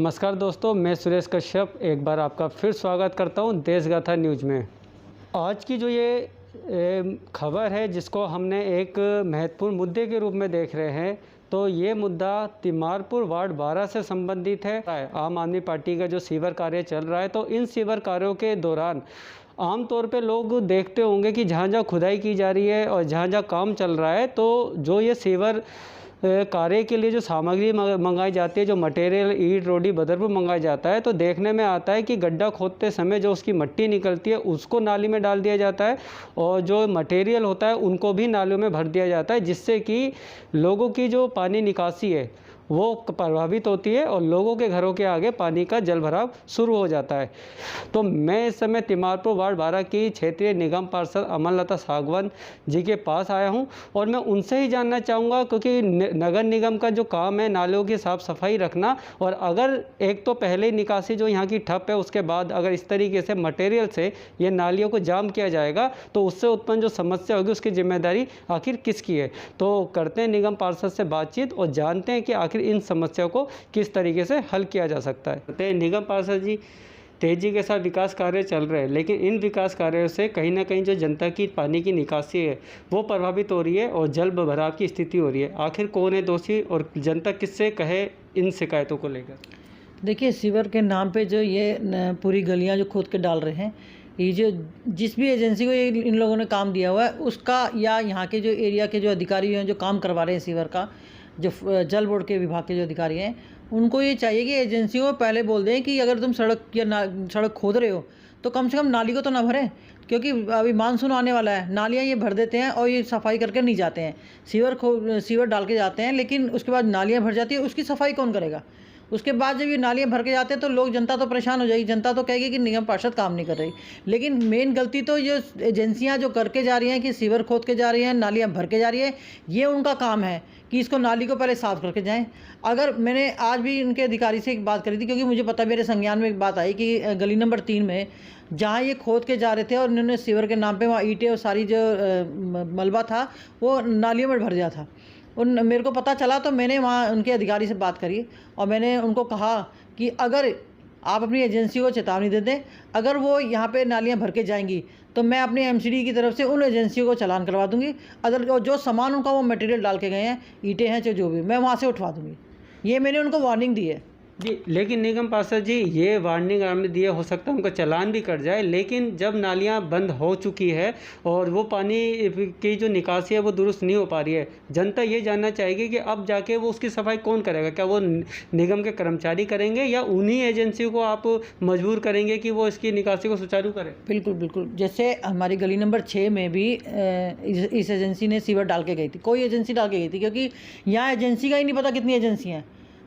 नमस्कार दोस्तों, मैं सुरेश कश्यप एक बार आपका फिर स्वागत करता हूं देशगाथा न्यूज़ में। आज की जो ये खबर है जिसको हमने एक महत्वपूर्ण मुद्दे के रूप में देख रहे हैं, तो ये मुद्दा तिमारपुर वार्ड 12 से संबंधित है। आम आदमी पार्टी का जो सीवर कार्य चल रहा है, तो इन सीवर कार्यों के दौरान आमतौर पे लोग देखते होंगे कि जहाँ जहाँ खुदाई की जा रही है और जहाँ जहाँ काम चल रहा है, तो जो ये सीवर कार्य के लिए जो सामग्री मंगाई जाती है, जो मटेरियल ईंट रोडी बदरपुर मंगाया जाता है, तो देखने में आता है कि गड्ढा खोदते समय जो उसकी मिट्टी निकलती है उसको नाली में डाल दिया जाता है और जो मटेरियल होता है उनको भी नालियों में भर दिया जाता है, जिससे कि लोगों की जो पानी निकासी है वो प्रभावित होती है और लोगों के घरों के आगे पानी का जल भराव शुरू हो जाता है। तो मैं इस समय तिमारपुर वार्ड 12 की क्षेत्रीय निगम पार्षद अमललता सागवान जी के पास आया हूं और मैं उनसे ही जानना चाहूँगा, क्योंकि नगर निगम का जो काम है नालियों की साफ़ सफाई रखना, और अगर एक तो पहले निकासी जो यहाँ की ठप है, उसके बाद अगर इस तरीके से मटेरियल से ये नालियों को जाम किया जाएगा तो उससे उत्पन्न जो समस्या होगी उसकी जिम्मेदारी आखिर किसकी है। तो करते हैं निगम पार्षद से बातचीत और जानते हैं कि आखिर इन समस्याओं को किस तरीके से हल किया जा सकता है। निगम पार्षद जी, तेजी के साथ विकास कार्य चल रहे हैं, लेकिन इन विकास कार्यों से कहीं ना कहीं जो जनता की पानी की निकासी है वो प्रभावित हो रही है और जल भराव की स्थिति हो रही है। आखिर कौन है दोषी और जनता किससे कहे इन शिकायतों को लेकर? देखिए, सीवर के नाम पे जो ये पूरी गलियां जो खोद के डाल रहे हैं, ये जो जिस भी एजेंसी को ये इन लोगों ने काम दिया हुआ है उसका, या यहाँ के जो एरिया के जो अधिकारी हैं जो काम करवा रहे हैं सीवर का, जो जल बोर्ड के विभाग के जो अधिकारी हैं, उनको ये चाहिए कि एजेंसी को पहले बोल दें कि अगर तुम सड़क या सड़क खोद रहे हो तो कम से कम नाली को तो ना भरें, क्योंकि अभी मानसून आने वाला है। नालियाँ ये भर देते हैं और ये सफाई करके नहीं जाते हैं। सीवर डाल के जाते हैं, लेकिन उसके बाद नालियाँ भर जाती है, उसकी सफाई कौन करेगा? उसके बाद जब ये नालियाँ भर के जाते हैं तो लोग, जनता तो परेशान हो जाएगी, जनता तो कहेगी कि निगम पार्षद काम नहीं कर रही। लेकिन मेन गलती तो ये एजेंसियाँ जो करके जा रही हैं कि सीवर खोद के जा रही हैं, नालियाँ भर के जा रही है, ये उनका काम है कि इसको नाली को पहले साफ करके जाएं। अगर मैंने आज भी उनके अधिकारी से एक बात करी थी, क्योंकि मुझे पता, मेरे संज्ञान में एक बात आई कि गली नंबर 3 में जहाँ ये खोद के जा रहे थे और उन्होंने सीवर के नाम पे वहाँ ईंटें और सारी जो मलबा था वो नालियों में भर दिया था। मेरे को पता चला तो मैंने वहाँ उनके अधिकारी से बात करी और मैंने उनको कहा कि अगर आप अपनी एजेंसी को चेतावनी दे दें, अगर वो यहाँ पे नालियाँ भर के जाएंगी तो मैं अपनी एमसीडी की तरफ से उन एजेंसियों को चालान करवा दूंगी। अगर जो सामान उनका वो मटेरियल डाल के गए हैं, ईंटें हैं जो भी, मैं वहाँ से उठवा दूंगी। ये मैंने उनको वार्निंग दी है जी। लेकिन निगम पार्षद जी, ये वार्निंग आपने दिया, हो सकता है उनका चालान भी कट जाए, लेकिन जब नालियाँ बंद हो चुकी है और वो पानी की जो निकासी है वो दुरुस्त नहीं हो पा रही है, जनता ये जानना चाहेगी कि अब जाके वो उसकी सफाई कौन करेगा? क्या वो निगम के कर्मचारी करेंगे या उन्हीं एजेंसी को आप मजबूर करेंगे कि वो इसकी निकासी को सुचारू करें? बिल्कुल बिल्कुल। जैसे हमारी गली नंबर 6 में भी इस एजेंसी ने सीवर डाल के गई थी, कोई एजेंसी डाल के गई थी, क्योंकि यहाँ एजेंसी का ही नहीं पता कितनी एजेंसियाँ हैं,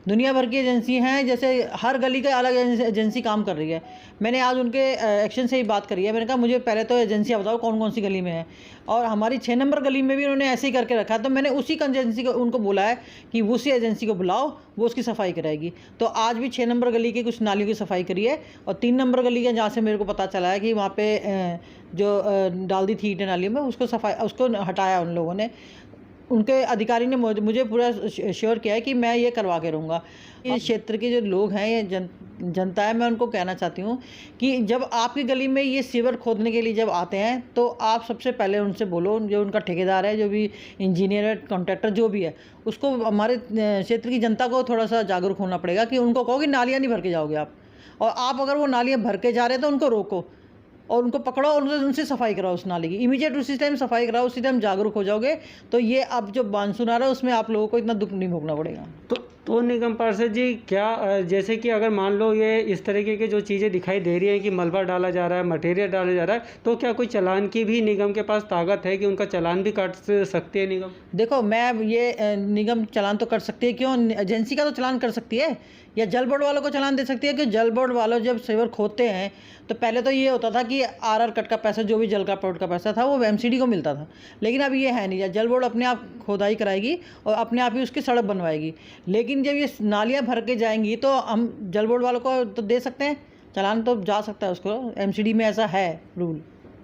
दुनिया भर की एजेंसी हैं, जैसे हर गली का अलग एजेंसी काम कर रही है। मैंने आज उनके एक्शन से ही बात करी है, मैंने कहा मुझे पहले तो एजेंसियाँ बताओ कौन कौन सी गली में है, और हमारी 6 नंबर गली में भी उन्होंने ऐसे ही करके रखा है। तो मैंने उसी एजेंसी को उनको बोला है कि उसी एजेंसी को बुलाओ, वो उसकी सफाई कराएगी। तो आज भी 6 नंबर गली की कुछ नालियों की सफाई करी है और 3 नंबर गली का, जहाँ से मेरे को पता चला है कि वहाँ पर जो डाल दी थी ईंटें नालियों में, उसको हटाया उन लोगों ने। उनके अधिकारी ने मुझे पूरा श्योर किया है कि मैं ये करवा के रहूँगा। इस क्षेत्र के जो लोग हैं, ये जनता है, मैं उनको कहना चाहती हूँ कि जब आपकी गली में ये सीवर खोदने के लिए जब आते हैं तो आप सबसे पहले उनसे बोलो, जो उनका ठेकेदार है, जो भी इंजीनियर है, कॉन्ट्रैक्टर जो भी है, उसको, हमारे क्षेत्र की जनता को थोड़ा सा जागरूक होना पड़ेगा कि उनको कहो कि नालियाँ नहीं भर के जाओगे आप, और आप अगर वो नालियाँ भर के जा रहे हैं तो उनको रोको और उनको पकड़ो और उनसे सफाई कराओ उस नाली की, इमीडिएट उसी टाइम सफाई कराओ, उसी टाइम जागरूक हो जाओगे। तो ये अब जो मानसून आ रहा है उसमें आप लोगों को इतना दुख नहीं भोगना पड़ेगा। तो निगम पार्षद जी, क्या जैसे कि अगर मान लो ये इस तरीके की जो चीज़ें दिखाई दे रही हैं कि मलबा डाला जा रहा है, मटेरियल डाला जा रहा है, तो क्या कोई चालान की भी निगम के पास ताकत है कि उनका चालान भी काट सकती है निगम? देखो, मैं ये निगम चालान तो कर सकती है, क्यों, एजेंसी का तो चालान कर सकती है, या जल बोर्ड वालों को चालान दे सकती है। कि जल बोर्ड वालों जब सीवर खोदते हैं तो पहले तो ये होता था कि आर कट का पैसा, जो भी जल का बोर्ड का पैसा था, वो एमसीडी को मिलता था, लेकिन अब ये है नहीं। जल बोर्ड अपने आप खोदाई कराएगी और अपने आप ही उसकी सड़क बनवाएगी। लेकिन जब ये नालियाँ भर के जाएंगी तो हम जल बोर्ड वालों को तो दे सकते हैं, चालान तो जा सकता है उसको, एमसीडी में ऐसा है रूल।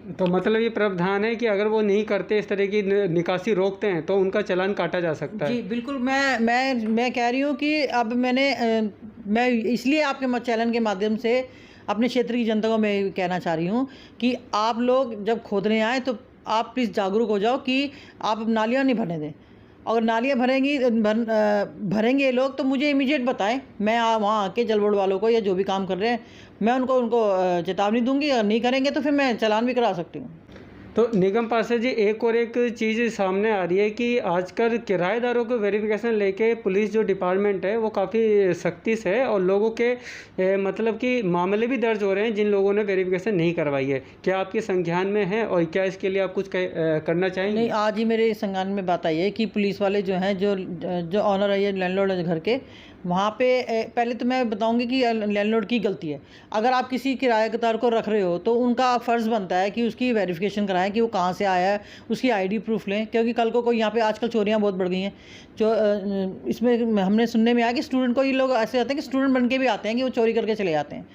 तो मतलब ये प्रावधान है कि अगर वो नहीं करते, इस तरह की निकासी रोकते हैं, तो उनका चालान काटा जा सकता है? जी बिल्कुल। मैं कह रही हूँ कि अब मैंने मैं इसलिए आपके चैनल के माध्यम से अपने क्षेत्र की जनता को मैं कहना चाह रही हूँ कि आप लोग जब खोदने आए तो आप प्लीज़ जागरूक हो जाओ कि आप नालियाँ नहीं भरने दें। अगर नालियाँ भरेंगे ये लोग तो मुझे इमीडिएट बताएं, मैं वहाँ आके जल बोर्ड वालों को या जो भी काम कर रहे हैं मैं उनको चेतावनी दूंगी। अगर नहीं करेंगे तो फिर मैं चालान भी करा सकती हूँ। तो निगम पार्षद जी, एक और एक चीज़ सामने आ रही है कि आजकल किराएदारों को वेरिफिकेशन लेके पुलिस जो डिपार्टमेंट है वो काफ़ी सख्ती से है और लोगों के मतलब कि मामले भी दर्ज हो रहे हैं जिन लोगों ने वेरिफिकेशन नहीं करवाई है। क्या आपके संज्ञान में है और क्या इसके लिए आप कुछ करना चाहेंगे? नहीं, आज ही मेरे संज्ञान में बात आई है कि पुलिस वाले जो हैं, जो ऑनर है, लैंडलॉर्ड है घर के, वहाँ पे पहले तो मैं बताऊंगी कि लैंडलॉर्ड की गलती है। अगर आप किसी किराएदार को रख रहे हो तो उनका फ़र्ज़ बनता है कि उसकी वेरिफिकेशन कराएं कि वो कहाँ से आया है, उसकी आईडी प्रूफ लें, क्योंकि कल को कोई यहाँ पे आजकल चोरियाँ बहुत बढ़ गई हैं। जो इसमें हमने सुनने में आया कि स्टूडेंट को ये लोग ऐसे आते हैं कि स्टूडेंट बन के भी आते हैं कि वो चोरी करके चले जाते हैं।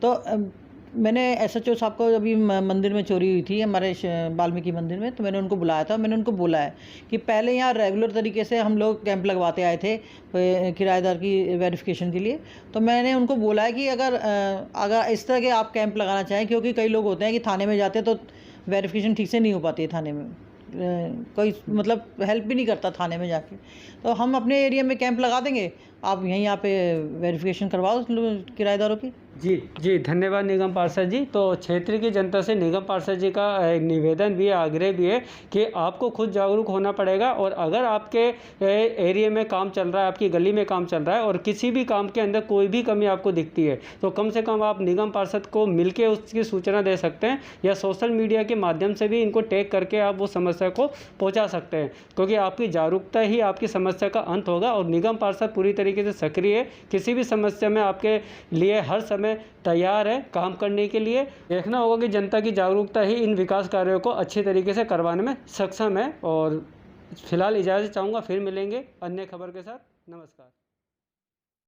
तो मैंने SHO साहब को अभी मंदिर में चोरी हुई थी हमारे वाल्मीकि मंदिर में, तो मैंने उनको बुलाया था। मैंने उनको बोला है कि पहले यहाँ रेगुलर तरीके से हम लोग कैंप लगवाते आए थे किराएदार की वेरिफिकेशन के लिए। तो मैंने उनको बोला है कि अगर इस तरह के आप कैंप लगाना चाहें, क्योंकि कई लोग होते हैं कि थाने में जाते हैं तो वेरिफिकेशन ठीक से नहीं हो पाती है, थाने में कोई मतलब हेल्प भी नहीं करता थाने में जाके। तो हम अपने एरिया में कैंप लगा देंगे, आप यहाँ पे वेरिफिकेशन करवाओ किराएदारों की। जी धन्यवाद निगम पार्षद जी। तो क्षेत्र की जनता से निगम पार्षद जी का निवेदन भी है, आग्रह भी है कि आपको खुद जागरूक होना पड़ेगा और अगर आपके एरिया में काम चल रहा है, आपकी गली में काम चल रहा है और किसी भी काम के अंदर कोई भी कमी आपको दिखती है तो कम से कम आप निगम पार्षद को मिलकर उसकी सूचना दे सकते हैं या सोशल मीडिया के माध्यम से भी इनको टैग करके आप वो समस्या को पहुँचा सकते हैं, क्योंकि आपकी जागरूकता ही आपकी समस्या का अंत होगा। और निगम पार्षद पूरी तरीके से सक्रिय है, किसी भी समस्या में आपके लिए हर समय तैयार है काम करने के लिए। देखना होगा कि जनता की जागरूकता ही इन विकास कार्यों को अच्छी तरीके से करवाने में सक्षम है। और फिलहाल इजाज़त चाहूँगा, फिर मिलेंगे अन्य खबर के साथ। नमस्कार।